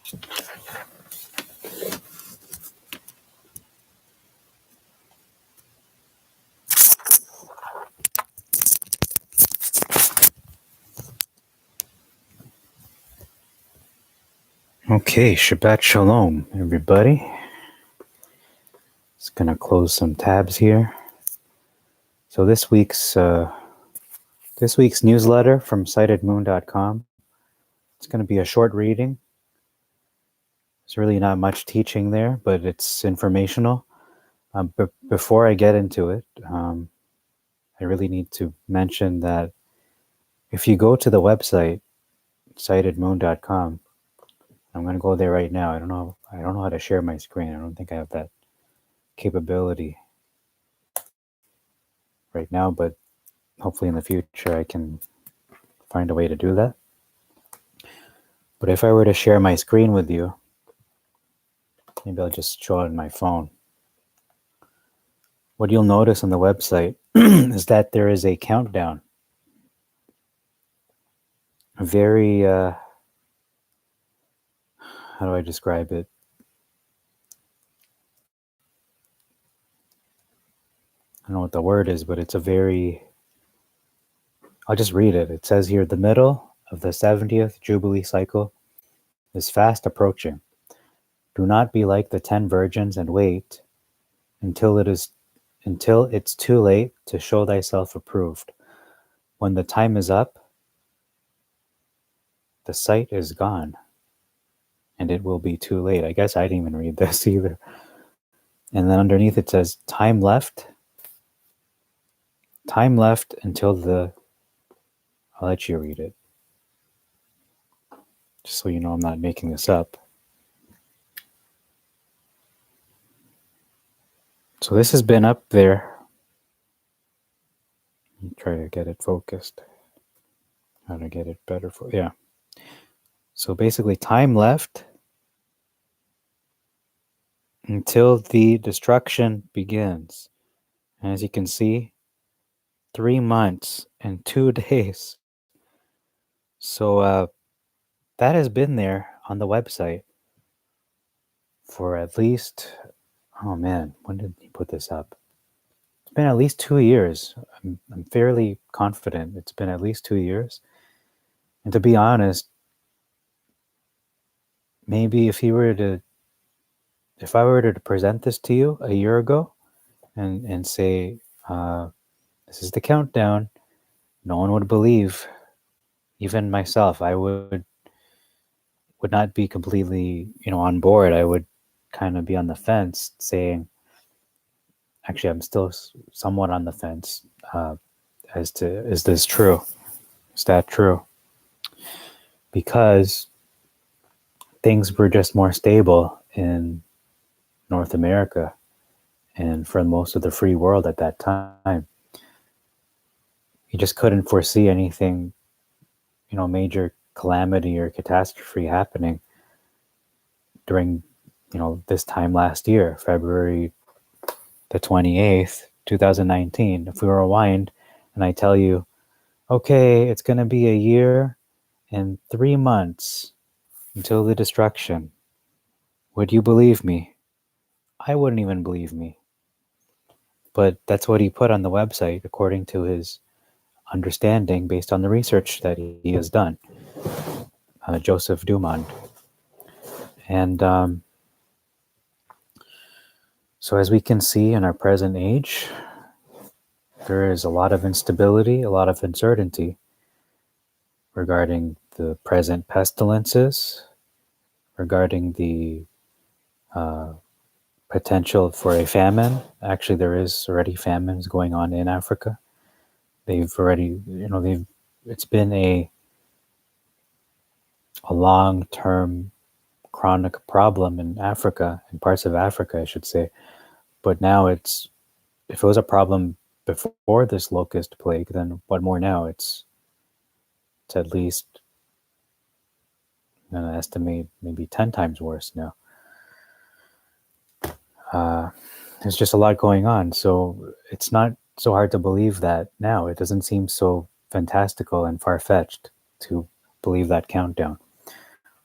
Okay, Shabbat Shalom, everybody. Just gonna close some tabs here. So this week's newsletter from Sightedmoon.com. It's gonna be a short reading. There's really not much teaching there, but it's informational. But before I get into it, I really need to mention that if you go to the website Sightedmoon.com, I'm gonna go there right now. I don't know how to share my screen. I don't think I have that capability right now, but hopefully in the future I can find a way to do that. But if I were to share my screen with you, maybe I'll just show it on my phone. What you'll notice on the website is that there is a countdown. A very, how do I describe it? I don't know what the word is, but it's a very, I'll just read it. It says here, the middle of the 70th Jubilee cycle is fast approaching. Do not be like the 10 virgins and wait until it's too late to show thyself approved. When the time is up, the sight is gone, and it will be too late. I guess I didn't even read this either. And then underneath it says, time left until I'll let you read it, just so you know I'm not making this up. So this has been up there. Let me try to get it focused. How to get it better yeah. So basically, time left until the destruction begins. And as you can see, 3 months and 2 days. So that has been there on the website for at least, oh man, when did he put this up? It's been at least 2 years. I'm fairly confident it's been at least 2 years. And to be honest, maybe if I were to present this to you a year ago and say, this is the countdown, no one would believe. Even myself, I would not be completely, on board. I would kind of be on the fence, saying, actually, I'm still somewhat on the fence as to, is this true? Is that true? Because things were just more stable in North America and for most of the free world at that time. You just couldn't foresee anything, major calamity or catastrophe happening during, this time last year, February the 28th, 2019. If we rewind and I tell you, okay, it's going to be a year and 3 months until the destruction, would you believe me? I wouldn't even believe me. But that's what he put on the website, according to his understanding, based on the research that he has done, Joseph Dumond. And so as we can see in our present age, there is a lot of instability, a lot of uncertainty regarding the present pestilences, regarding the potential for a famine. Actually, there is already famines going on in Africa. It's been a long-term chronic problem in Africa, in parts of Africa, I should say. But now if it was a problem before this locust plague, then what more now? It's at least, I'm gonna estimate, maybe 10 times worse now. There's just a lot going on. So it's not so hard to believe that now. It doesn't seem so fantastical and far-fetched to believe that countdown.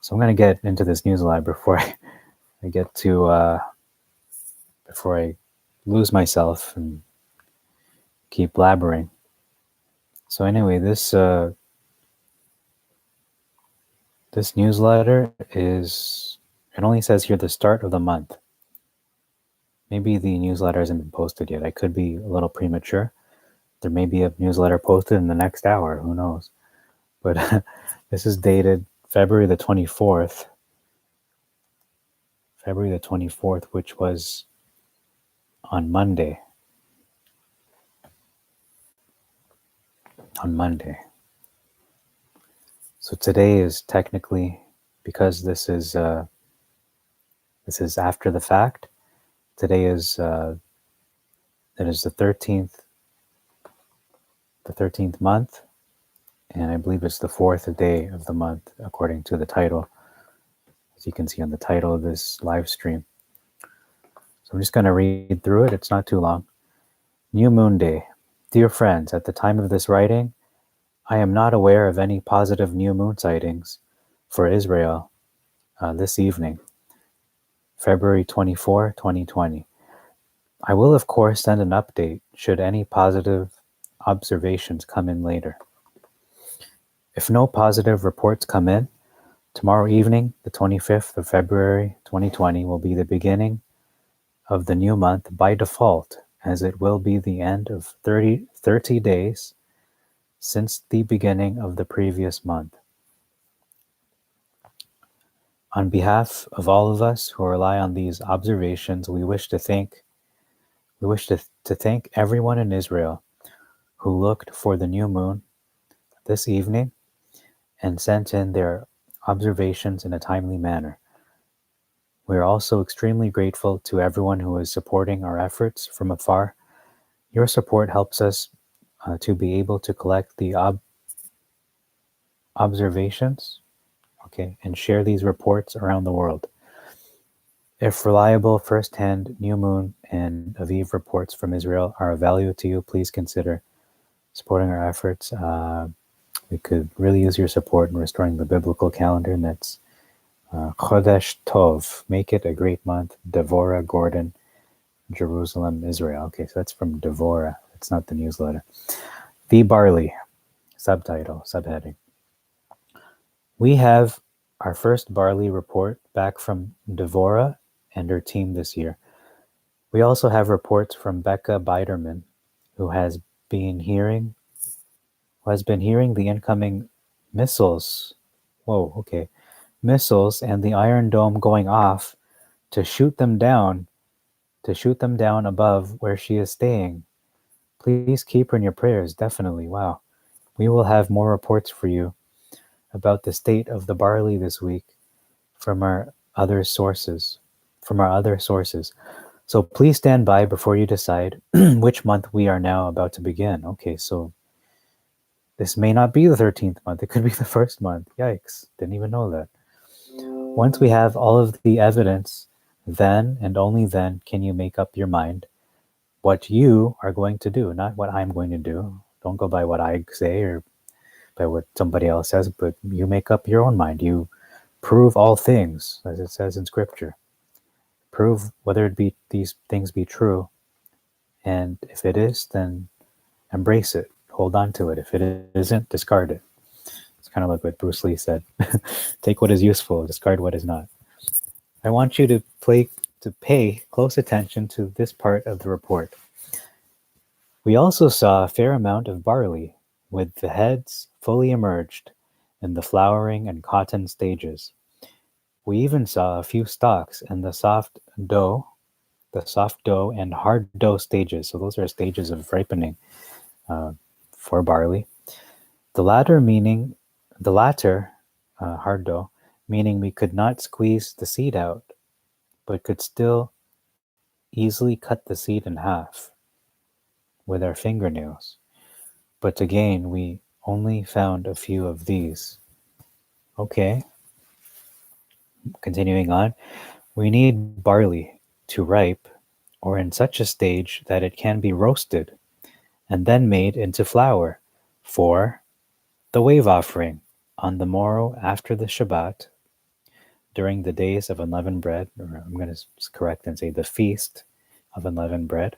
So I'm going to get into this newsletter before I get to before I lose myself and keep blabbering. So anyway, this newsletter is, it only says here the start of the month. Maybe the newsletter hasn't been posted yet. I could be a little premature. There may be a newsletter posted in the next hour. Who knows? But this is dated February the 24th. February the 24th, which was on Monday. On Monday. So today is technically, because this is after the fact. Today is it is the 13th month, and I believe it's the 4th day of the month, according to the title, as you can see on the title of this live stream. So I'm just going to read through it. It's not too long. New Moon Day. Dear friends, at the time of this writing, I am not aware of any positive new moon sightings for Israel this evening, February 24, 2020. I will, of course, send an update should any positive observations come in later. If no positive reports come in, tomorrow evening, the 25th of February 2020, will be the beginning of the new month by default, as it will be the end of 30 days since the beginning of the previous month. On behalf of all of us who rely on these observations, we wish to thank everyone in Israel who looked for the new moon this evening and sent in their observations in a timely manner. We are also extremely grateful to everyone who is supporting our efforts from afar. Your support helps us to be able to collect the observations, and share these reports around the world. If reliable first-hand new moon and Aviv reports from Israel are of value to you, please consider supporting our efforts. We could really use your support in restoring the biblical calendar, and that's Chodesh Tov, make it a great month. Devorah Gordon, Jerusalem, Israel. Okay, so that's from Devorah. It's not the newsletter. The Barley, subheading. We have our first barley report back from Devorah and her team this year. We also have reports from Becca Biderman, who has been hearing the incoming missiles. Missiles and the Iron Dome going off to shoot them down above where she is staying. Please keep her in your prayers, definitely. Wow. We will have more reports for you about the state of the barley this week from our other sources. So please stand by before you decide which month we are now about to begin. Okay, so this may not be the 13th month. It could be the first month. Yikes, didn't even know that. Once we have all of the evidence, then and only then can you make up your mind what you are going to do, not what I'm going to do. Don't go by what I say or by what somebody else says, but you make up your own mind. You prove all things, as it says in Scripture. Prove whether these things be true, and if it is, then embrace it. Hold on to it. If it isn't, discard it. It's kind of like what Bruce Lee said. Take what is useful, discard what is not. I want you to pay close attention to this part of the report. We also saw a fair amount of barley, with the heads fully emerged in the flowering and cotton stages. We even saw a few stalks in the soft dough and hard dough stages. So those are stages of ripening for barley. The latter, hard dough, meaning we could not squeeze the seed out, but could still easily cut the seed in half with our fingernails. But again, we only found a few of these. Okay. Continuing on, we need barley to ripe, or in such a stage that it can be roasted and then made into flour for the wave offering on the morrow after the Shabbat, during the days of unleavened bread, or I'm going to correct and say the feast of unleavened bread.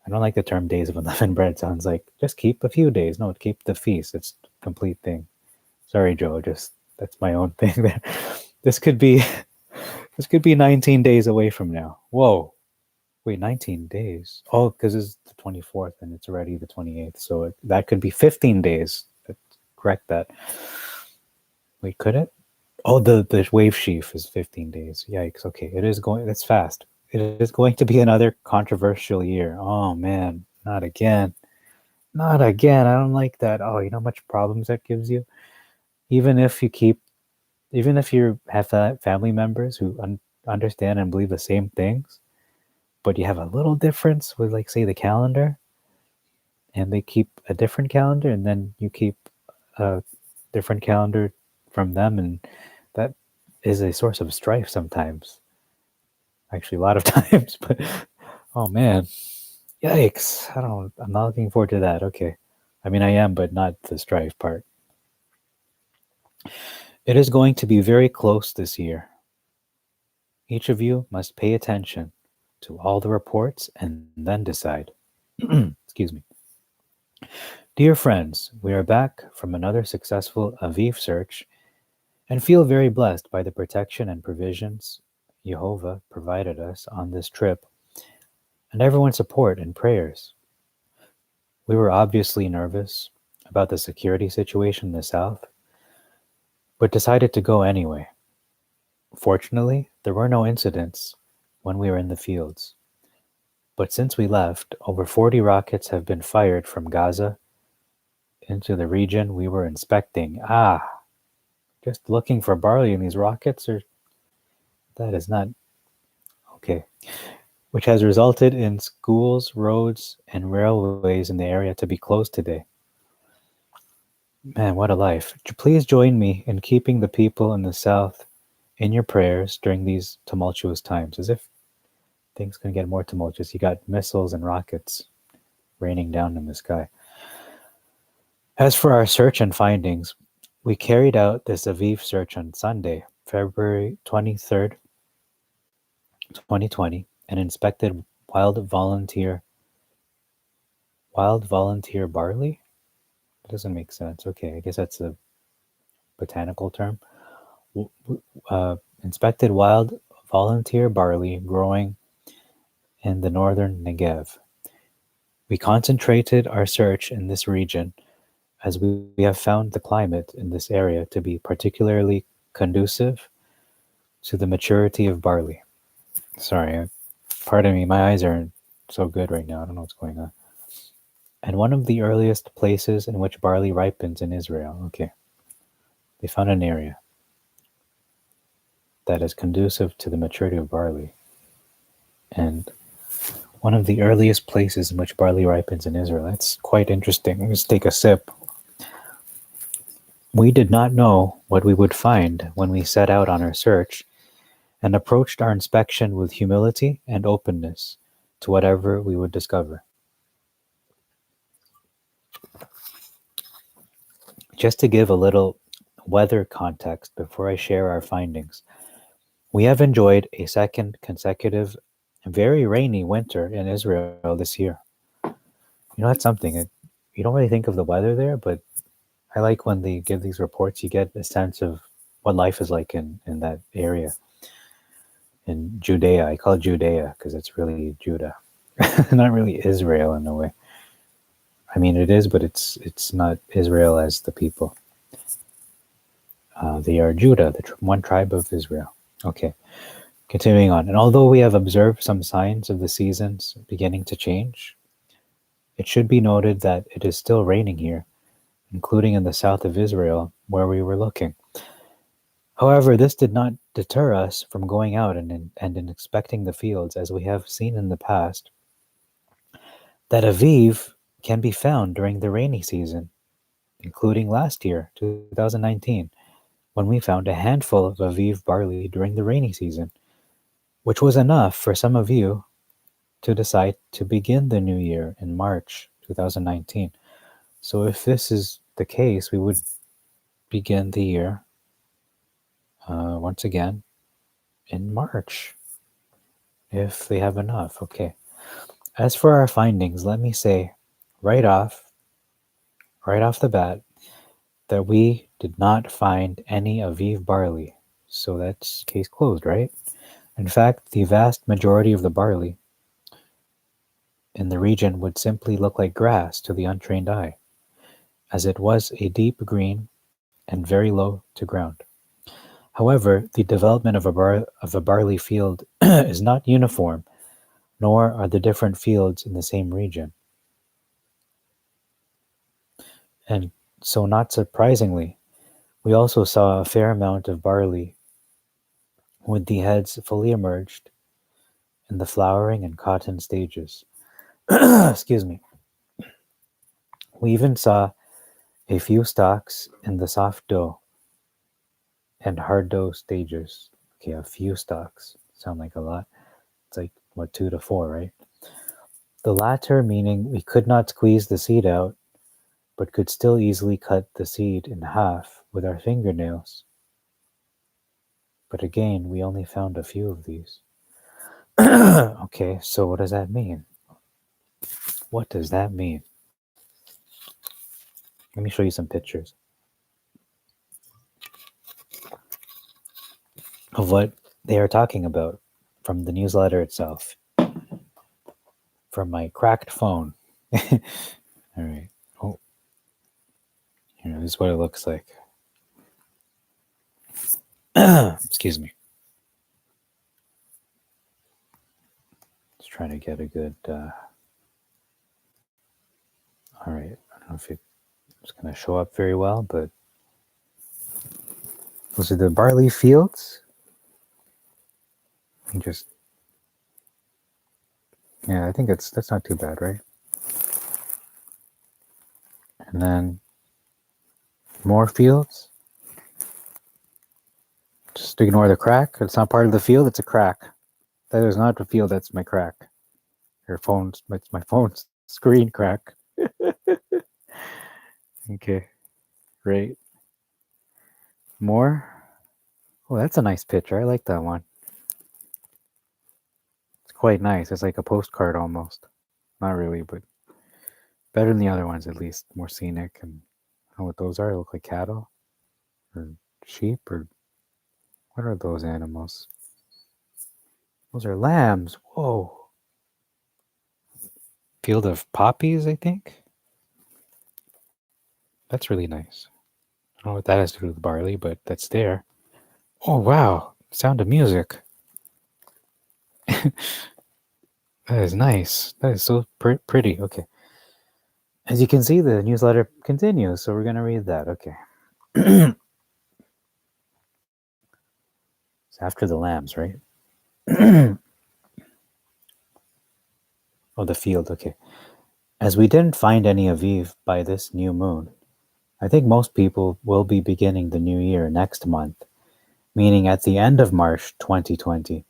I don't like the term days of unleavened bread. It sounds like just keep a few days. No, keep the feast. It's a complete thing. Sorry, Joe. Just that's my own thing there. This could be 19 days away from now. Whoa. Wait, 19 days. Oh, because it's the 24th and it's already the 28th. So that could be 15 days. Correct that. Wait, could it? Oh, the wave sheaf is 15 days. Yikes. Okay, it is going. That's fast. It is going to be another controversial year. Oh man, not again. Not again. I don't like that. Oh, you know how much problems that gives you. Even if you keep, even if you have family members who understand and believe the same things, but you have a little difference with, like, say, the calendar, and they keep a different calendar, and then you keep a different calendar from them, and that is a source of strife sometimes. Actually, a lot of times. But oh man, yikes! I don't. I'm not looking forward to that. Okay, I mean I am, but not the strife part. It is going to be very close this year. Each of you must pay attention to all the reports and then decide. Excuse me. Dear friends, we are back from another successful Aviv search and feel very blessed by the protection and provisions Jehovah provided us on this trip and everyone's support and prayers. We were obviously nervous about the security situation in the south, but decided to go anyway. Fortunately, there were no incidents when we were in the fields. But since we left, over 40 rockets have been fired from Gaza into the region we were inspecting. Just looking for barley in these rockets, or that is not okay. Which has resulted in schools, roads, and railways in the area to be closed today. Man, what a life. Please join me in keeping the people in the south in your prayers during these tumultuous times. As if things can get more tumultuous. You got missiles and rockets raining down in the sky. As for our search and findings, we carried out this Aviv search on Sunday, February 23rd, 2020, and inspected wild volunteer barley? It doesn't make sense. Okay, I guess that's a botanical term. Inspected wild volunteer barley growing in the northern Negev. We concentrated our search in this region as we have found the climate in this area to be particularly conducive to the maturity of barley. Sorry, pardon me, my eyes aren't so good right now. I don't know what's going on. And one of the earliest places in which barley ripens in Israel. Okay. They found an area that is conducive to the maturity of barley. And one of the earliest places in which barley ripens in Israel. That's quite interesting. Let's take a sip. We did not know what we would find when we set out on our search and approached our inspection with humility and openness to whatever we would discover. Just to give a little weather context before I share our findings, we have enjoyed a second consecutive very rainy winter in Israel this year. You know, that's something. You don't really think of the weather there, but I like when they give these reports, you get a sense of what life is like in that area. In Judea, I call it Judea because it's really Judah. Not really Israel in a way. I mean, it is, but it's not Israel as the people. They are Judah, the one tribe of Israel. Okay, continuing on. And although we have observed some signs of the seasons beginning to change, it should be noted that it is still raining here, including in the south of Israel, where we were looking. However, this did not deter us from going out and inspecting the fields, as we have seen in the past, that Aviv can be found during the rainy season, including last year, 2019, when we found a handful of Aviv barley during the rainy season, which was enough for some of you to decide to begin the new year in March 2019. So if this is the case, we would begin the year once again in March, if they have enough. Okay. As for our findings, let me say right off, right off the bat, that we did not find any Aviv barley. So that's case closed, right? In fact, the vast majority of the barley in the region would simply look like grass to the untrained eye, as it was a deep green and very low to ground. However, the development of a barley field is not uniform, nor are the different fields in the same region. And so, not surprisingly, we also saw a fair amount of barley with the heads fully emerged in the flowering and cotton stages. Excuse me. We even saw a few stalks in the soft dough and hard dough stages. Okay, a few stalks. Sound like a lot. It's like, what, 2 to 4, right? The latter meaning we could not squeeze the seed out, but could still easily cut the seed in half with our fingernails. But again, we only found a few of these. Okay, so what does that mean? What does that mean? Let me show you some pictures of what they are talking about from the newsletter itself, from my cracked phone. All right. Oh, here, this is what it looks like. Excuse me. Just trying to get a good. All right. I don't know if it's going to show up very well, but those are the barley fields. You just. Yeah, I think that's not too bad, right? And then more fields. Just ignore the crack. It's not part of the field. It's a crack. That is not the field. That's my crack. Your phone's my phone's screen crack. Okay, great. More. Oh, that's a nice picture. I like that one. It's quite nice. It's like a postcard almost. Not really, but better than the other ones at least. More scenic. And I don't know what those are. They look like cattle or sheep or what are those animals? Those are lambs. Whoa. Field of poppies, I think. That's really nice. I don't know what that has to do with barley, but that's there. Oh, wow. Sound of music. That is nice. That is so pretty. Okay. As you can see, the newsletter continues, so we're going to read that. Okay. It's after the lambs, right? Oh, the field. Okay. As we didn't find any Aviv by this new moon, I think most people will be beginning the new year next month, meaning at the end of March 2020,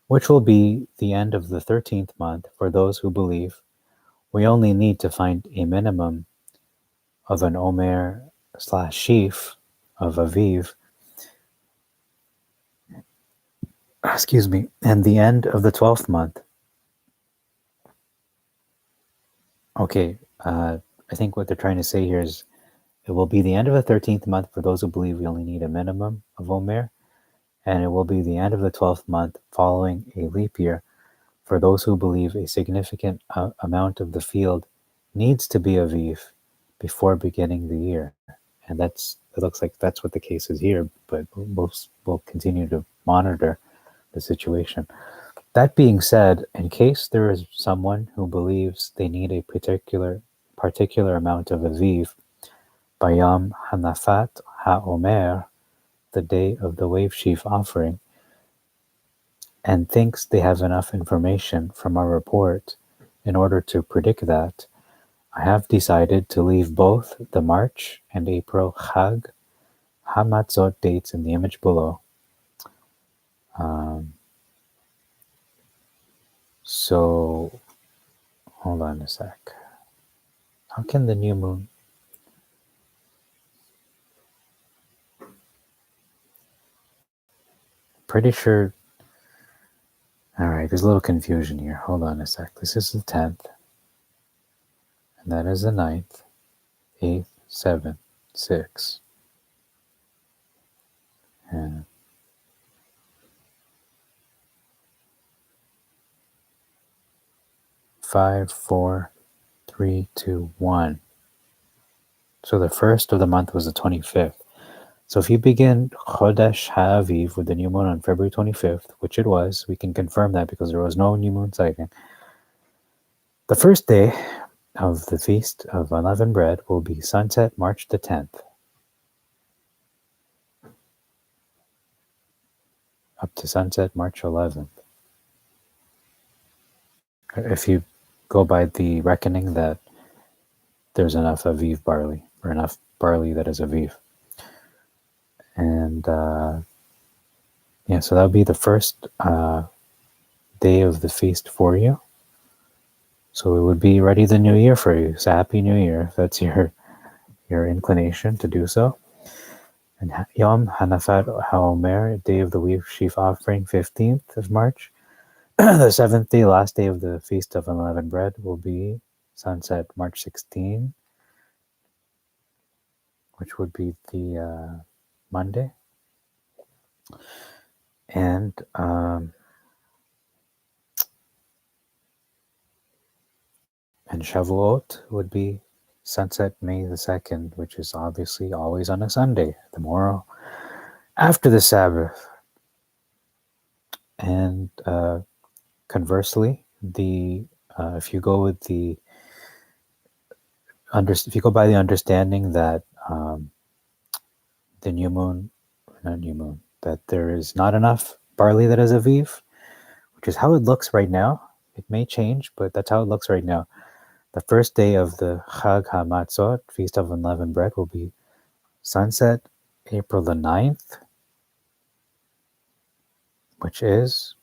which will be the end of the 13th month for those who believe we only need to find a minimum of an Omer / sheaf of Aviv, excuse me, and the end of the 12th month. Okay, I think what they're trying to say here is it will be the end of the 13th month for those who believe we only need a minimum of Omer, and it will be the end of the 12th month following a leap year for those who believe a significant amount of the field needs to be Aviv before beginning the year. And it looks like that's what the case is here, but we'll continue to monitor the situation. That being said, in case there is someone who believes they need a particular amount of Aviv by Yom Hanafat HaOmer, the day of the wave sheaf offering, and thinks they have enough information from our report in order to predict that, I have decided to leave both the March and April Chag Hamatzot dates in the image below. So, hold on a sec. How can the new moon? pretty sure. All right, there's a little confusion here. Hold on a sec. This is the 10th, and that is the 9th, 8th, 7th, 6, and 5, 4, 3, 2, 1. So the first of the month was the 25th. So if you begin Chodesh HaAviv with the new moon on February 25th, which it was, we can confirm that because there was no new moon sighting. The first day of the Feast of Unleavened Bread will be sunset March the 10th. Up to sunset March 11th. If you go by the reckoning that there's enough Aviv barley, or enough barley that is Aviv. And yeah, so that would be the first day of the feast for you. So it would be ready the new year for you. So happy new year if that's your inclination to do so. And Yom Hanafat HaOmer, day of the wheat sheaf offering, 15th of March. The 7th day, last day of the Feast of Unleavened Bread, will be sunset March 16, which would be the Monday. And Shavuot would be sunset May the 2nd, which is obviously always on a Sunday, the morrow after the Sabbath. And conversely, if you go with if you go by the understanding that the new moon, not new moon, that there is not enough barley that is Aviv, which is how it looks right now. It may change, but that's how it looks right now. The first day of the Chag HaMatzot, Feast of Unleavened Bread, will be sunset April the 9th, which is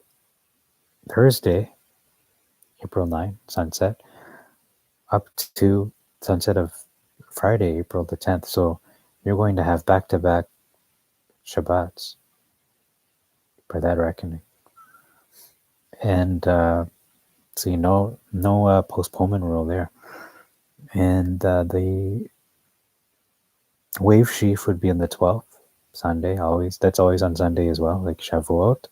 Thursday, April 9th, sunset, up to sunset of Friday, April the 10th. So you're going to have back-to-back Shabbats by that reckoning. And see, no postponement rule there. And the wave sheaf would be on the 12th, Sunday, always. That's always on Sunday as well, like Shavuot.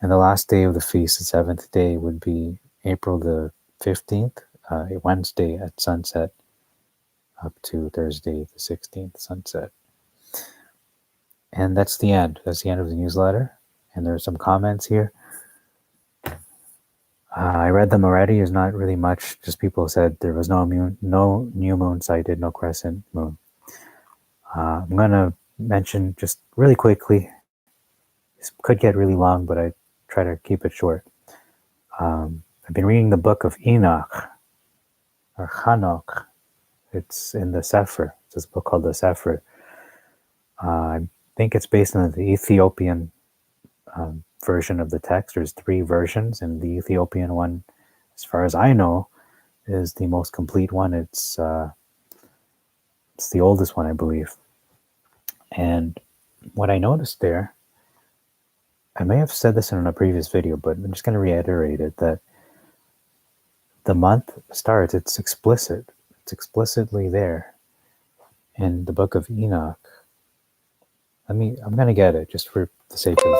And the last day of the feast, the 7th day, would be April the 15th, Wednesday at sunset, up to Thursday the 16th, sunset. And that's the end. That's the end of the newsletter. And there are some comments here. I read them already. There's not really much. Just people said there was no new moon sighted, no crescent moon. I'm going to mention just really quickly. This could get really long, but I try to keep it short. I've been reading the book of Enoch, or Hanok. It's in the Sefer. It's this book called the Sefer. I think it's based on the Ethiopian version of the text. There's 3 versions, and the Ethiopian one, as far as I know, is the most complete one. It's the oldest one, I believe. And what I noticed there, I may have said this in a previous video, but I'm just going to reiterate it, that the month starts, it's explicit. It's explicitly there in the book of Enoch. I'm going to get it just for the sake of,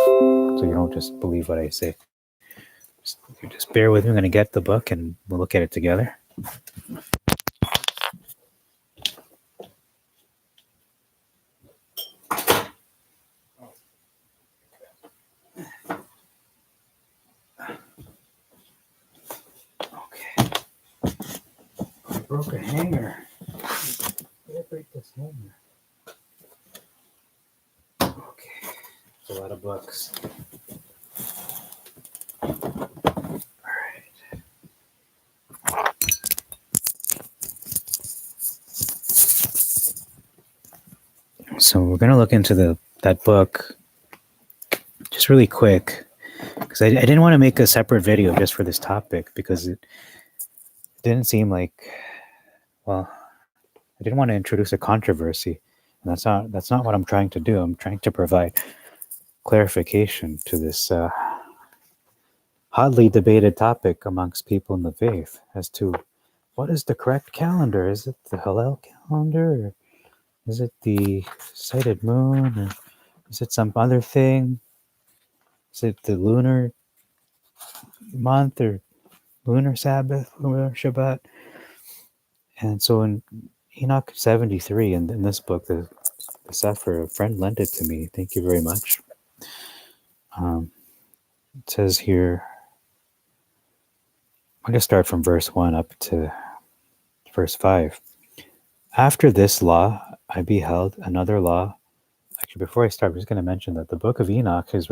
so you don't just believe what I say. Just bear with me. I'm going to get the book and we'll look at it together. Okay. I broke a hanger. Did I break this hanger? Okay. It's a lot of books. So we're going to look into that book just really quick, because I didn't want to make a separate video just for this topic, because it didn't seem like, well, I didn't want to introduce a controversy, and that's not what I'm trying to do. I'm trying to provide clarification to this hotly debated topic amongst people in the faith as to what is the correct calendar. Is it the Hillel calendar? Or is it the sighted moon? Or is it some other thing? Is it the lunar month or lunar Sabbath, lunar Shabbat? And so in Enoch 73, in this book, the Sefer, a friend lent it to me. Thank you very much. It says here, I'm going to start from verse 1 up to verse 5. After this law, I beheld another law. Actually, before I start, I'm just going to mention that the book of Enoch is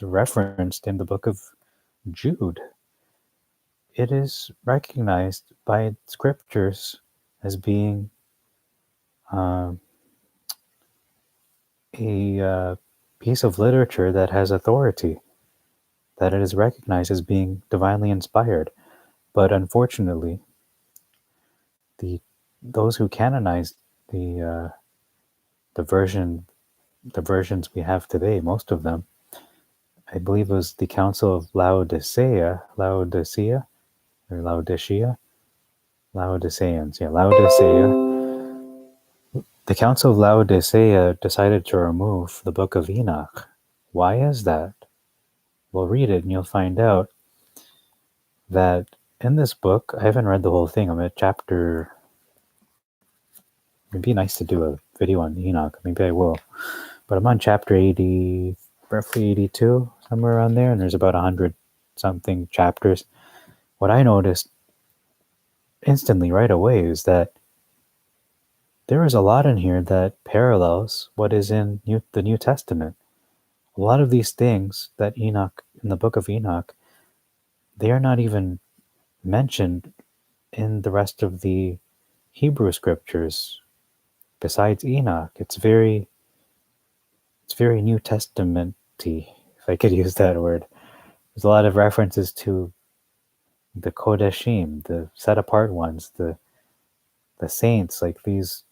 referenced in the book of Jude. It is recognized by scriptures as being a piece of literature that has authority, that it is recognized as being divinely inspired. But unfortunately, those who canonized the versions we have today, most of them, I believe it was the Council of Laodicea, Laodiceans, yeah, Laodicea. The Council of Laodicea decided to remove the Book of Enoch. Why is that? Well, read it and you'll find out that in this book, I haven't read the whole thing. I'm at chapter. It'd be nice to do a video on Enoch. Maybe I will. But I'm on chapter 80, roughly 82, somewhere around there, and there's about 100 something chapters. What I noticed instantly right away is that there is a lot in here that parallels what is in the New Testament. A lot of these things that Enoch, in the book of Enoch, they are not even mentioned in the rest of the Hebrew scriptures besides Enoch. It's very New Testament-y, if I could use that word. There's a lot of references to the Kodeshim, the set apart ones, the saints, like these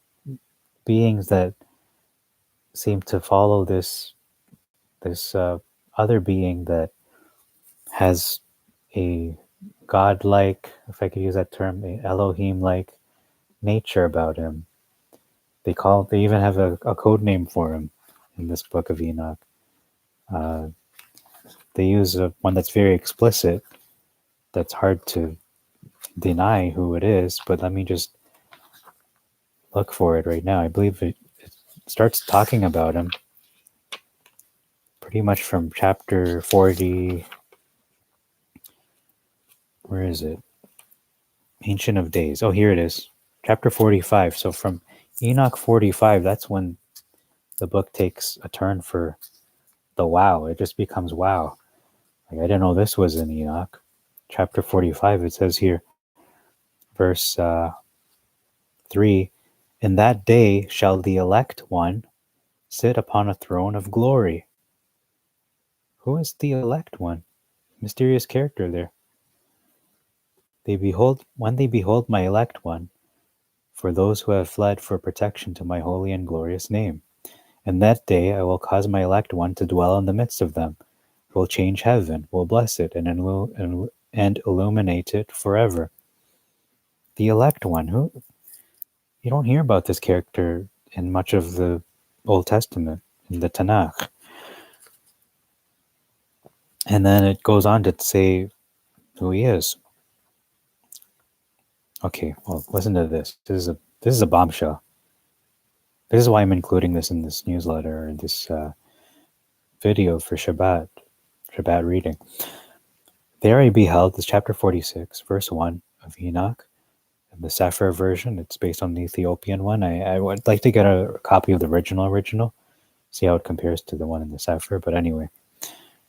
beings that seem to follow this other being that has a godlike, if I could use that term, a Elohim-like nature about him. They even have a code name for him in this book of Enoch. They use one that's very explicit, that's hard to deny who it is, but let me just look for it right now. I believe it starts talking about him pretty much from chapter 40. Where is it? Ancient of Days. Oh, here it is. Chapter 45. So from Enoch 45, that's when the book takes a turn for the wow. It just becomes wow. Like, I didn't know this was in Enoch. Chapter 45, it says here, verse 3, in that day shall the elect one sit upon a throne of glory. Who is the elect one? Mysterious character there. When they behold my elect one, for those who have fled for protection to my holy and glorious name. And that day I will cause my elect one to dwell in the midst of them, who will change heaven, will bless it, and illuminate it forever. The elect one, who you don't hear about this character in much of the Old Testament, in the Tanakh. And then it goes on to say who he is. Okay, well, listen to this. This is a bombshell. This is why I'm including this in this newsletter, or this video for Shabbat reading. There I beheld, this chapter 46, verse 1 of Enoch, the Sefer version. It's based on the Ethiopian one. I would like to get a copy of the original, see how it compares to the one in the Sefer. But anyway,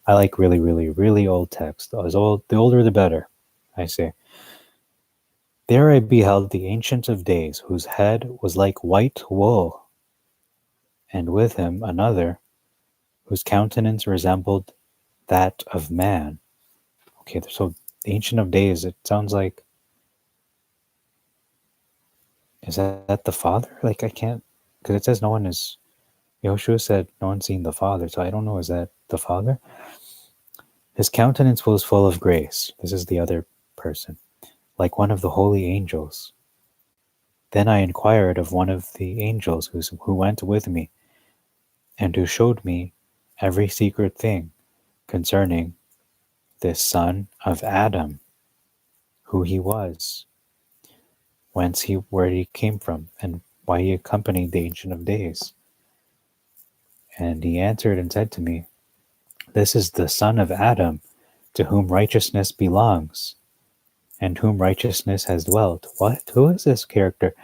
I like really, really, really old text. The older the better, I say. There I beheld the Ancient of Days, whose head was like white wool, and with him another, whose countenance resembled that of man. Okay, so the Ancient of Days, it sounds like, is that the Father? Like, I can't, because it says no one is Yoshua said, no one's seen the Father. So I don't know, is that the Father? His countenance was full of grace. This is the other person, like one of the holy angels. Then I inquired of one of the angels who went with me, and who showed me every secret thing concerning this son of Adam, who he was, where he came from, and why he accompanied the Ancient of Days. And he answered and said to me, this is the son of Adam, to whom righteousness belongs, and whom righteousness has dwelt. What? Who is this character?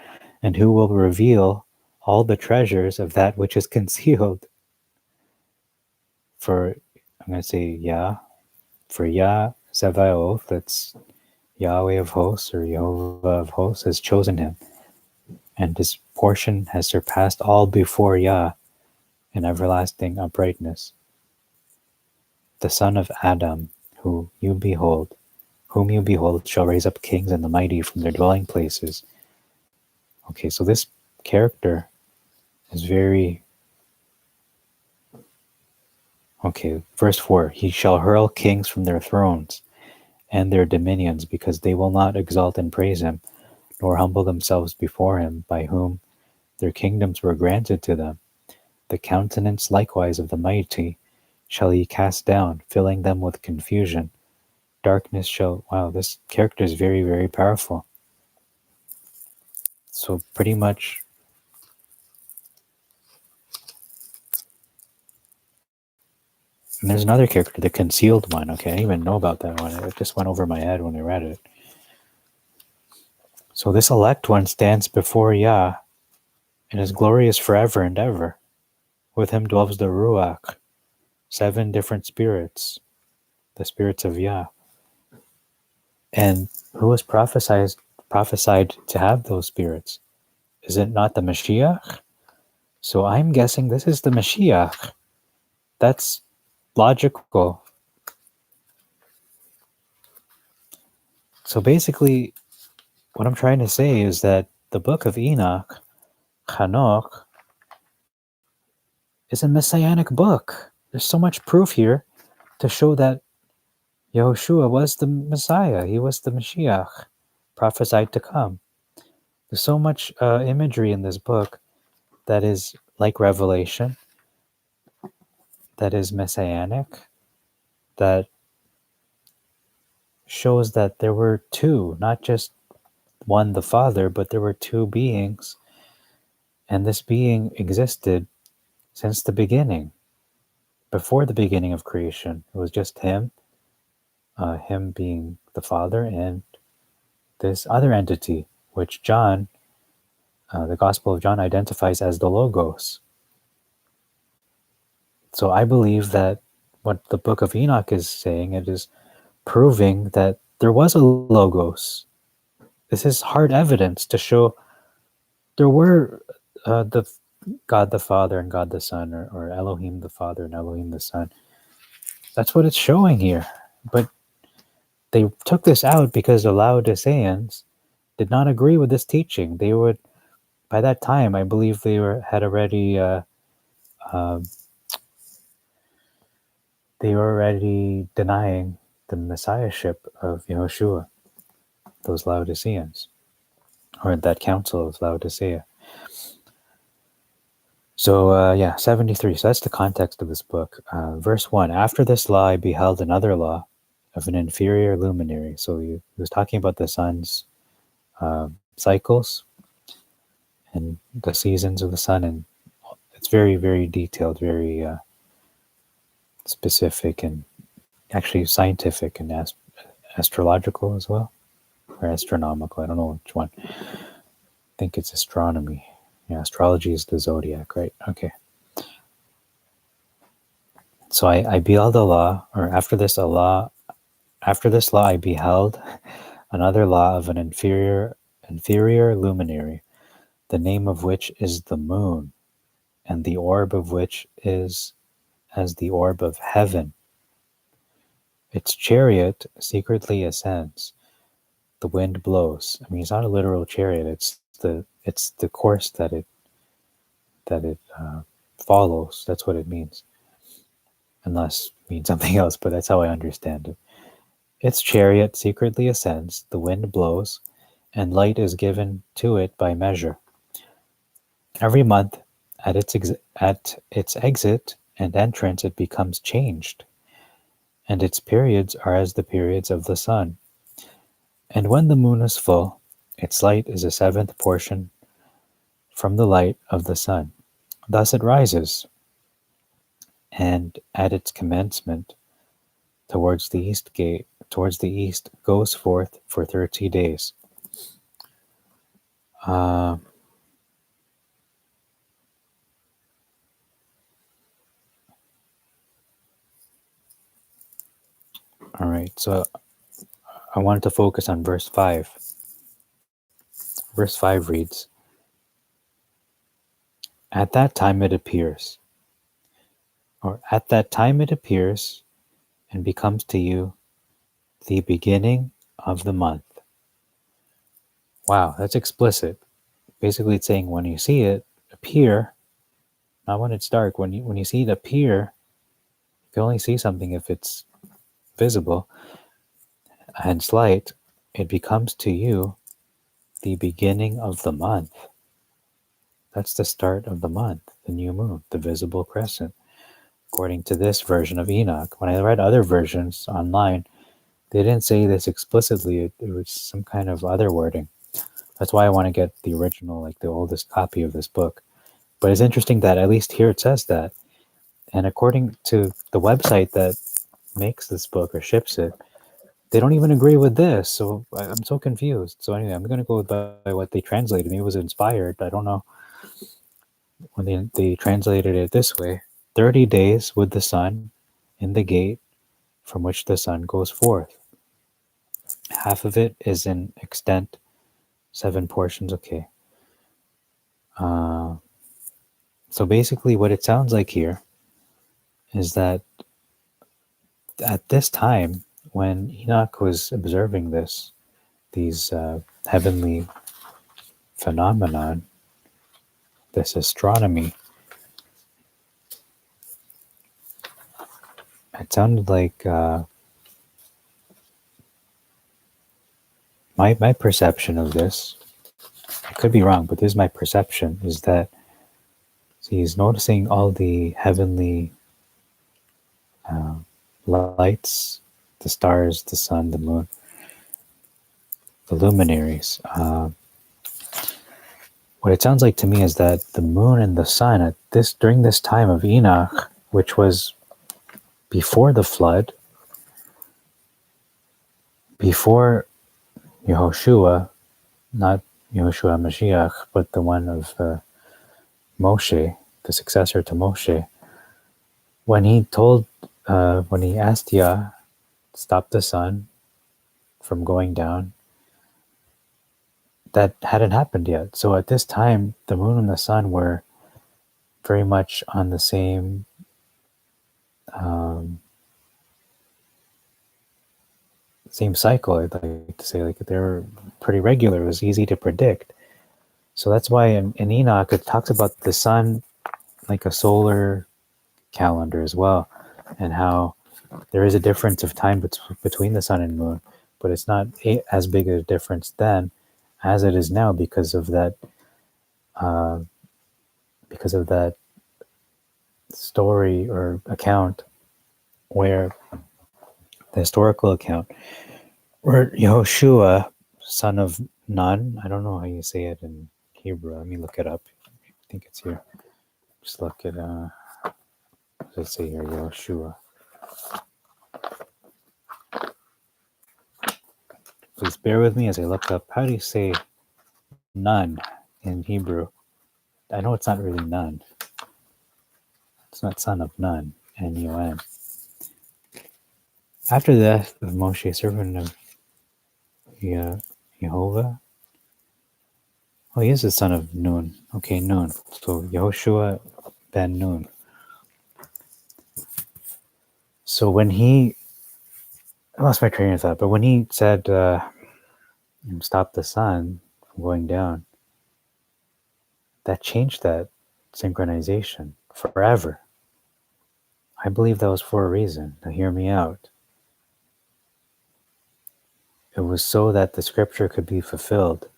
And who will reveal all the treasures of that which is concealed? For, I'm going to say Yah, for Yah Zevaoth, that's Yahweh of hosts, or Jehovah of hosts, has chosen him, and his portion has surpassed all before Yah in everlasting uprightness. The son of Adam, whom you behold, shall raise up kings and the mighty from their dwelling places. Okay, so this character is very... Okay, verse 4, he shall hurl kings from their thrones and their dominions, because they will not exalt and praise him, nor humble themselves before him, by whom their kingdoms were granted to them. The countenance likewise of the mighty shall he cast down, filling them with confusion. Darkness shall... Wow, this character is very, very powerful. So pretty much... And there's another character, the concealed one. Okay, I didn't even know about that one. It just went over my head when I read it. So this elect one stands before Yah, and is glorious forever and ever. With him dwells the Ruach, 7 different spirits, the spirits of Yah. And who was prophesied to have those spirits? Is it not the Mashiach? So I'm guessing this is the Mashiach. That's logical. So basically, what I'm trying to say is that the book of Enoch, Hanoch, is a messianic book. There's so much proof here to show that Yehoshua was the Messiah. He was the Mashiach, prophesied to come. There's so much imagery in this book that is like Revelation, that is messianic, that shows that there were two, not just one, the Father, but there were two beings, and this being existed since the beginning, before the beginning of creation. It was just him, him being the Father, and this other entity, which John, the Gospel of John, identifies as the Logos. So I believe that what the book of Enoch is saying, it is proving that there was a Logos. This is hard evidence to show there were the God the Father and God the Son, or Elohim the Father and Elohim the Son. That's what it's showing here. But they took this out because the Laodiceans did not agree with this teaching. They would, by that time, I believe they had already they were already denying the messiahship of Yehoshua, those Laodiceans, or that council of Laodicea. So, 73. So that's the context of this book. Verse 1, after this law, I beheld another law of an inferior luminary. So he was talking about the sun's cycles and the seasons of the sun, and it's very, very detailed, very specific, and actually scientific and astrological as well, or astronomical. I don't know which one. I think it's astronomy. Yeah, astrology is the zodiac, right? Okay. So I beheld a law, or after this law, I beheld another law of an inferior luminary, the name of which is the moon, and the orb of which is as the orb of heaven. Its chariot secretly ascends. The wind blows. I mean, it's not a literal chariot. It's the course that it follows. That's what it means. Unless it means something else, but that's how I understand it. Its chariot secretly ascends, the wind blows, and light is given to it by measure. Every month, at its exit and entrance, it becomes changed, and its periods are as the periods of the sun. And when the moon is full, its light is a seventh portion from the light of the sun. Thus it rises, and at its commencement, towards the east, goes forth for 30 days. Uh, all right, so I wanted to focus on verse 5. Verse 5 reads, At that time it appears, and becomes to you the beginning of the month. Wow, that's explicit. Basically, it's saying when you see it appear, not when it's dark, when you see it appear, you can only see something if it's visible, hence light, it becomes to you the beginning of the month. That's the start of the month, the new moon, the visible crescent, according to this version of Enoch. When I read other versions online, they didn't say this explicitly. It was some kind of other wording. That's why I want to get the original, like the oldest copy of this book. But it's interesting that at least here it says that. And according to the website that makes this book or ships it, they don't even agree with this. So I'm so confused. So anyway, I'm going to go by what they translated. Maybe it was inspired. I don't know. When they translated it this way, 30 days with the sun in the gate from which the sun goes forth. Half of it is in extent, 7 portions. Okay. So basically what it sounds like here is that at this time when Enoch was observing these heavenly phenomenon, this astronomy, it sounded like my perception of this, I could be wrong, but this is my perception, is that he's noticing all the heavenly lights, the stars, the sun, the moon, the luminaries. What it sounds like to me is that the moon and the sun during this time of Enoch, which was before the flood, before Yehoshua, not Yehoshua Mashiach, but the one of Moshe, the successor to Moshe, when he asked Yah to stop the sun from going down, that hadn't happened yet. So at this time, the moon and the sun were very much on the same same cycle, I'd like to say. Like they were pretty regular. It was easy to predict. So that's why in Enoch, it talks about the sun like a solar calendar as well, and how there is a difference of time between the sun and moon, but it's not as big a difference then as it is now because of that story or account, where the historical account where Yehoshua, son of Nun, I don't know how you say it in Hebrew, let me look it up. I think it's here. Just look at let's say here, Yehoshua. Please bear with me as I look up how do you say Nun in Hebrew. I know it's not really Nun. It's not son of Nun, N-U-N. After the death of Moshe, servant of Jehovah. Oh, he is the son of Nun. Okay, Nun. So Yehoshua ben Nun. So when I lost my train of thought, but when he said, stop the sun from going down, that changed that synchronization. forever. I believe that was for a reason. Now, hear me out. It was so that the scripture could be fulfilled,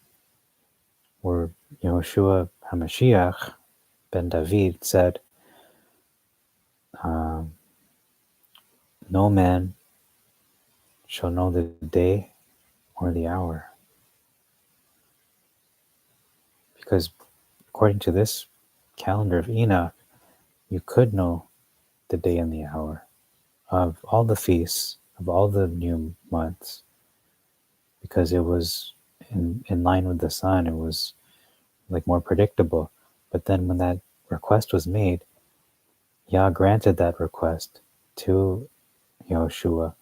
where Yehoshua HaMashiach ben David said, um, no man shall know the day or the hour. Because according to this calendar of Enoch, you could know the day and the hour of all the feasts, of all the new months, because it was in line with the sun. It was like more predictable. But then when that request was made, Yah granted that request to Yehoshua.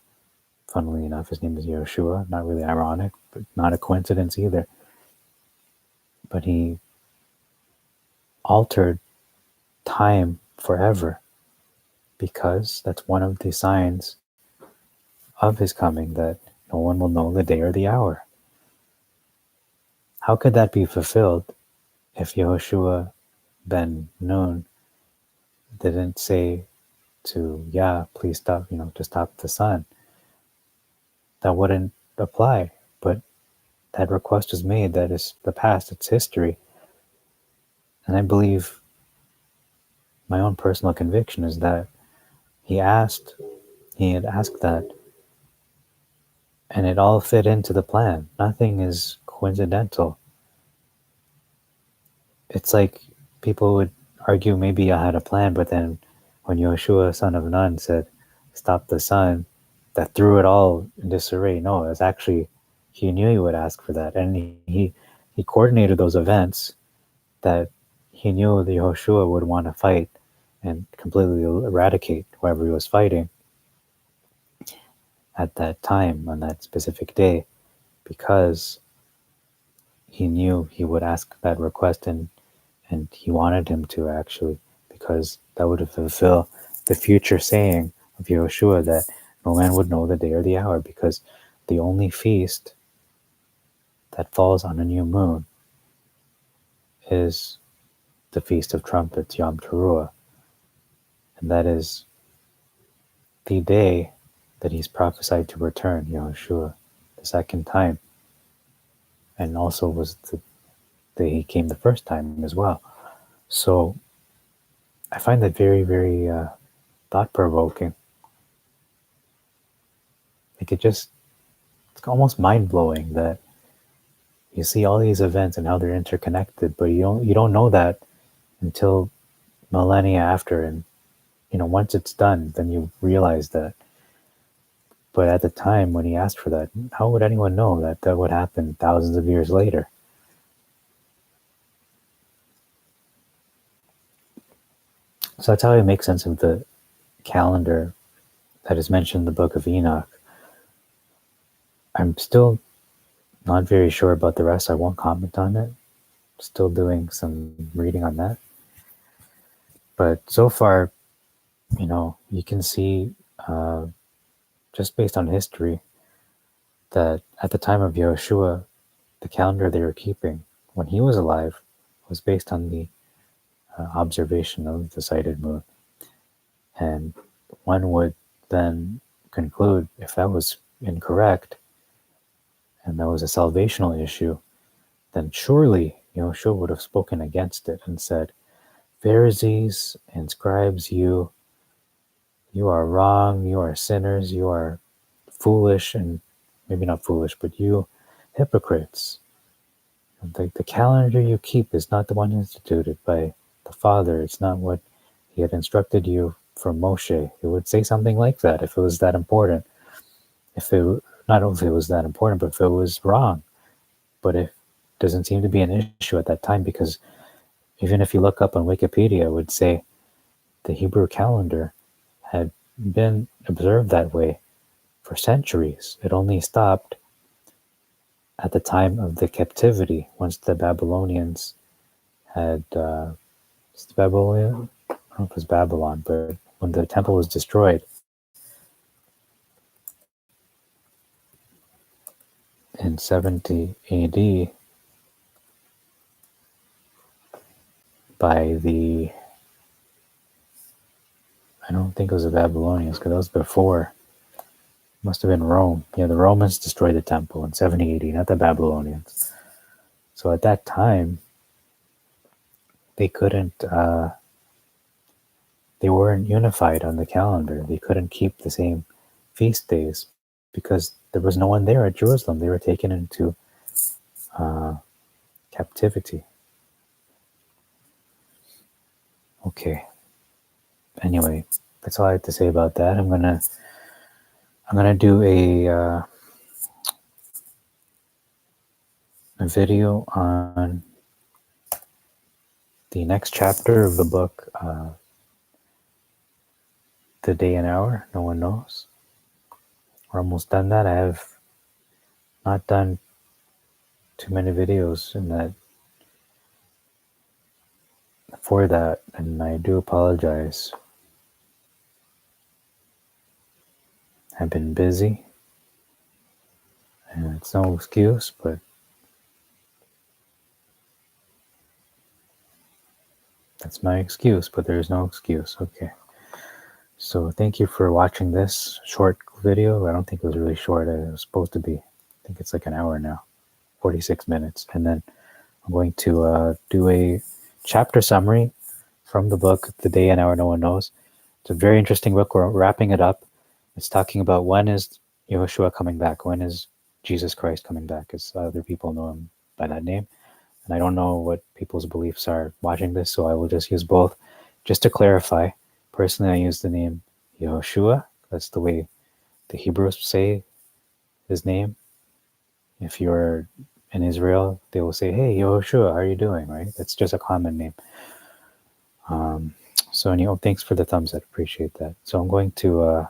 Funnily enough, his name is Yehoshua. Not really ironic, but not a coincidence either. But he altered time forever, because that's one of the signs of his coming, that no one will know the day or the hour. How could that be fulfilled if Yehoshua ben Nun didn't say to Yah, please stop, to stop the sun? That wouldn't apply. But that request was made. That is the past, it's history. And I believe, my own personal conviction is that he had asked that, and it all fit into the plan. Nothing is coincidental. It's like people would argue maybe I had a plan, but then when Yehoshua, son of Nun, said, stop the sun, that threw it all in disarray. No, it's actually, he knew he would ask for that. And he coordinated those events that he knew the Yehoshua would want to fight and completely eradicate whoever he was fighting at that time, on that specific day, because he knew he would ask that request, and he wanted him to, actually, because that would fulfill the future saying of Yehoshua that no man would know the day or the hour, because the only feast that falls on a new moon is the Feast of Trumpets, Yom Teruah, and that is the day that he's prophesied to return, Yehoshua, the second time, and also was the day he came the first time as well. So I find that very, very thought-provoking. Like, it's almost mind-blowing that you see all these events and how they're interconnected, but you don't know that until millennia after, and once it's done, then you realize that. But at the time when he asked for that, how would anyone know that that would happen thousands of years later? So that's how I make sense of the calendar that is mentioned in the book of Enoch. I'm still not very sure about the rest. I won't comment on it. Still doing some reading on that. But so far, you can see, just based on history, that at the time of Yehoshua, the calendar they were keeping when he was alive was based on the observation of the sighted moon. And one would then conclude, if that was incorrect and that was a salvational issue, then surely Yehoshua would have spoken against it and said, Pharisees and scribes, you are wrong, you are sinners, you are foolish, and maybe not foolish, but you hypocrites. The calendar you keep is not the one instituted by the Father. It's not what he had instructed you from Moshe. It would say something like that if it was that important. Not only if it was that important, but if it was wrong. But it doesn't seem to be an issue at that time, because even if you look up on Wikipedia, it would say the Hebrew calendar had been observed that way for centuries. It only stopped at the time of the captivity, once the Babylonians had, I don't know if it was Babylon, but when the temple was destroyed in 70 AD by the think it was the Babylonians, because that was before. Must have been Rome. Yeah, the Romans destroyed the temple in 70 AD, not the Babylonians. So at that time, they couldn't. They weren't unified on the calendar. They couldn't keep the same feast days because there was no one there at Jerusalem. They were taken into uh, captivity. Okay. Anyway, that's all I have to say about that. I'm gonna do a video on the next chapter of the book, The Day and Hour No One Knows. We're almost done that. I have not done too many videos in that for that, and I do apologize. I've been busy, and it's no excuse, but that's my excuse, but there's no excuse. Okay. So thank you for watching this short video. I don't think it was really short. It was supposed to be. I think it's like an hour now, 46 minutes. And then I'm going to do a chapter summary from the book, The Day and Hour No One Knows. It's a very interesting book. We're wrapping it up. It's talking about when is Yehoshua coming back? When is Jesus Christ coming back? As other people know him by that name. And I don't know what people's beliefs are watching this, so I will just use both. Just to clarify, personally, I use the name Yehoshua. That's the way the Hebrews say his name. If you're in Israel, they will say, "Hey, Yehoshua, how are you doing?" Right? That's just a common name. So, thanks for the thumbs up. Appreciate that. So I'm going to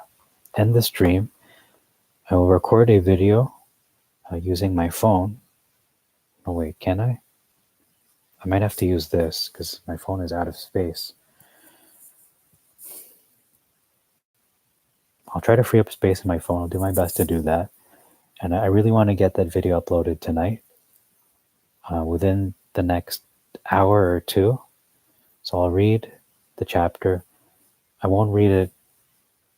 end the stream. I will record a video using my phone. Oh, wait, can I? I might have to use this because my phone is out of space. I'll try to free up space in my phone. I'll do my best to do that. And I really want to get that video uploaded tonight within the next hour or two. So I'll read the chapter. I won't read it